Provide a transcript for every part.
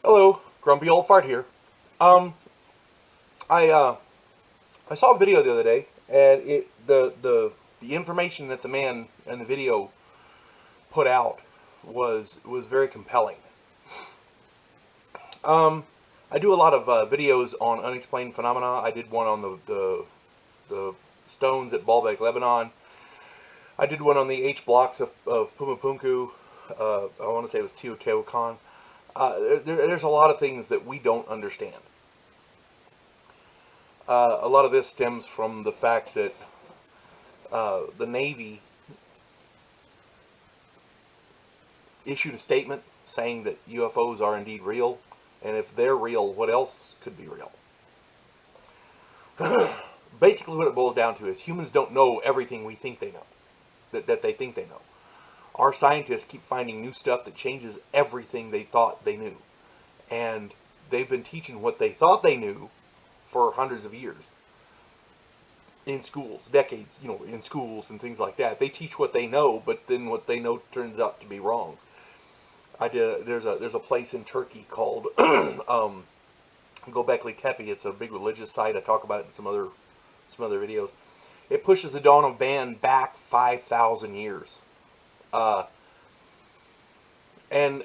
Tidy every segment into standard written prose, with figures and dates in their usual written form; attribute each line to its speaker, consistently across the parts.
Speaker 1: Hello, Grumpy Old Fart here. Um, I saw a video the other day, and the information that the man in the video put out was very compelling. Um, I do a lot of videos on unexplained phenomena. I did one on the stones at Baalbek, Lebanon. I did one on the H blocks of Pumapunku. I want to say it was Teotihuacan. There's a lot of things that we don't understand. A lot of this stems from the fact that the Navy issued a statement saying that UFOs are indeed real, and if they're real, what else could be real? Basically, what it boils down to is humans don't know everything we think they know, that they think they know. Our scientists keep finding new stuff that changes everything they thought they knew. And they've been teaching what they thought they knew for hundreds of years. In schools, decades, in schools and things like that. They teach what they know, but then what they know turns out to be wrong. There's a place in Turkey called Göbekli Tepe. It's a big religious site. I talk about it in some other videos. It pushes the dawn of man back 5,000 years. And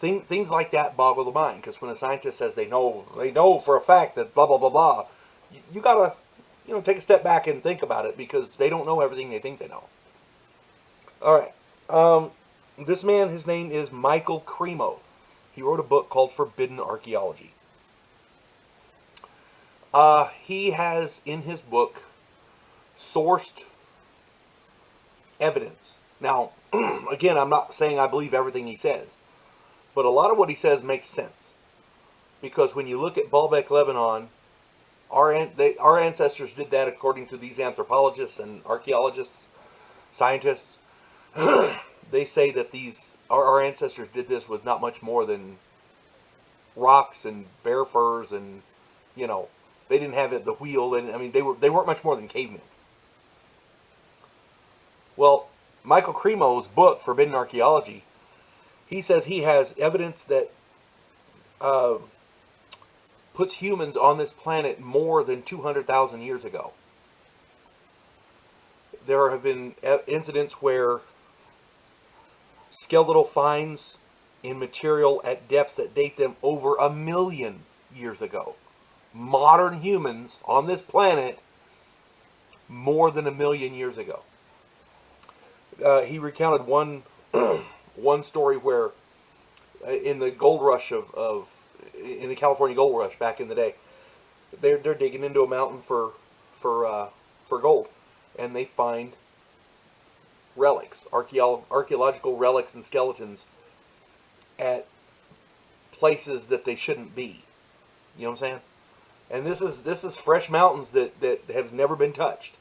Speaker 1: things like that boggle the mind, because when a scientist says they know for a fact that blah blah blah blah, you gotta take a step back and think about it, because they don't know everything they think they know. All right, this man, his name is Michael Cremo. He wrote a book called Forbidden Archaeology. He has in his book sourced evidence. Now, again, I'm not saying I believe everything he says, but a lot of what he says makes sense. Because when you look at Baalbek, Lebanon, our ancestors did that according to these anthropologists and archaeologists, scientists. They say that our ancestors did this with not much more than rocks and bear furs, and they didn't have the wheel, and I mean they weren't much more than cavemen. Well, Michael Cremo's book, Forbidden Archaeology, he says he has evidence that puts humans on this planet more than 200,000 years ago. There have been incidents where skeletal finds in material at depths that date them over 1,000,000 years ago. Modern humans on this planet more than 1,000,000 years ago. He recounted one story where in the gold rush in the California gold rush back in the day, they're digging into a mountain for gold, and they find relics, archaeological relics and skeletons at places that they shouldn't be. You know what I'm saying? And this is fresh mountains that have never been touched.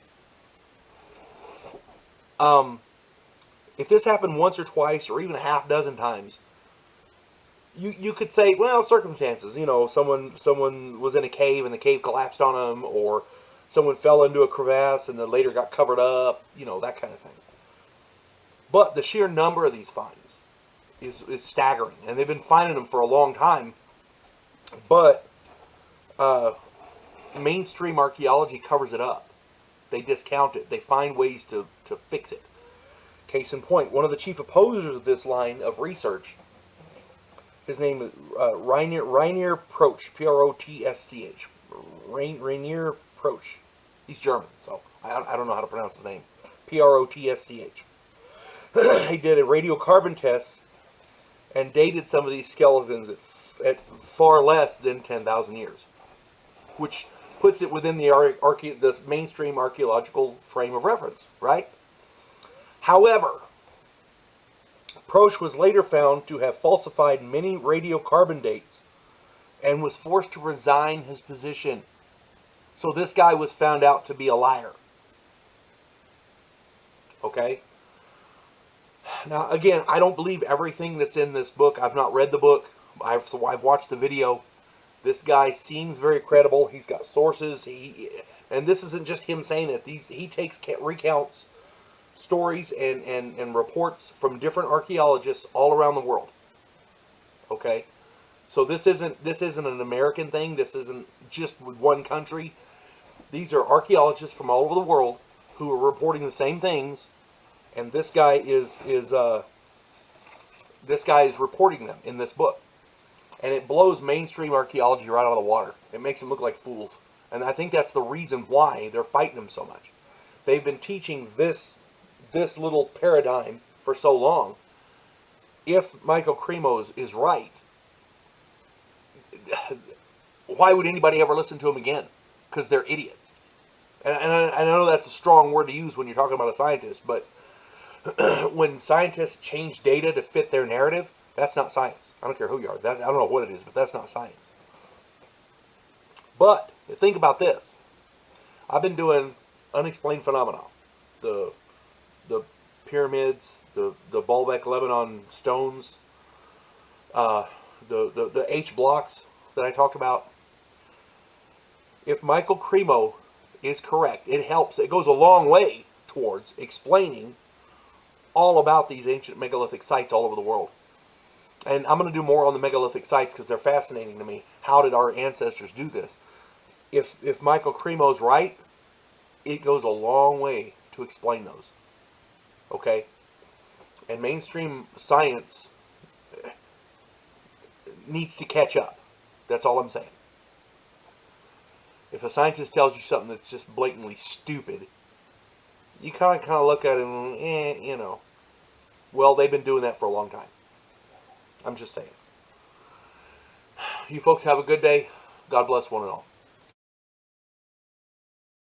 Speaker 1: If this happened once or twice or even a half dozen times, you could say, well, circumstances. Someone was in a cave and the cave collapsed on them, or someone fell into a crevasse and then later got covered up. That kind of thing. But the sheer number of these finds is staggering, and they've been finding them for a long time. But mainstream archaeology covers it up. They discount it. They find ways to fix it. Case in point, one of the chief opposers of this line of research, his name is Rainier Proch, P-R-O-T-S-C-H. Rainier Proch. He's German, so I don't know how to pronounce his name. P-R-O-T-S-C-H. He did a radiocarbon test and dated some of these skeletons at far less than 10,000 years, which puts it within the mainstream archaeological frame of reference, right? However, Proch was later found to have falsified many radiocarbon dates and was forced to resign his position. So this guy was found out to be a liar. Okay? Now, again, I don't believe everything that's in this book. I've not read the book. I've watched the video. This guy seems very credible. He's got sources. And this isn't just him saying it. He recounts stories and reports from different archaeologists all around the world. Okay, so this isn't an American thing. This isn't just with one country. These are archaeologists from all over the world who are reporting the same things, and this guy is reporting them in this book, and it blows mainstream archaeology right out of the water. It makes them look like fools, and I think that's the reason why they're fighting them so much. They've been teaching this little paradigm for so long. If Michael Cremo is right, why would anybody ever listen to him again? Because they're idiots. And I know that's a strong word to use when you're talking about a scientist, but when scientists change data to fit their narrative, that's not science. I don't care who you are. I don't know what it is, but that's not science. But think about this. I've been doing unexplained phenomena. The pyramids, the Baalbek Lebanon stones, the H blocks that I talked about. If Michael Cremo is correct, it helps. It goes a long way towards explaining all about these ancient megalithic sites all over the world. And I'm going to do more on the megalithic sites because they're fascinating to me. How did our ancestors do this? If Michael Cremo's right, it goes a long way to explain those. Okay? And mainstream science needs to catch up. That's all I'm saying. If a scientist tells you something that's just blatantly stupid, you kind of look at it and, you know. Well, they've been doing that for a long time. I'm just saying. You folks have a good day. God bless one and all.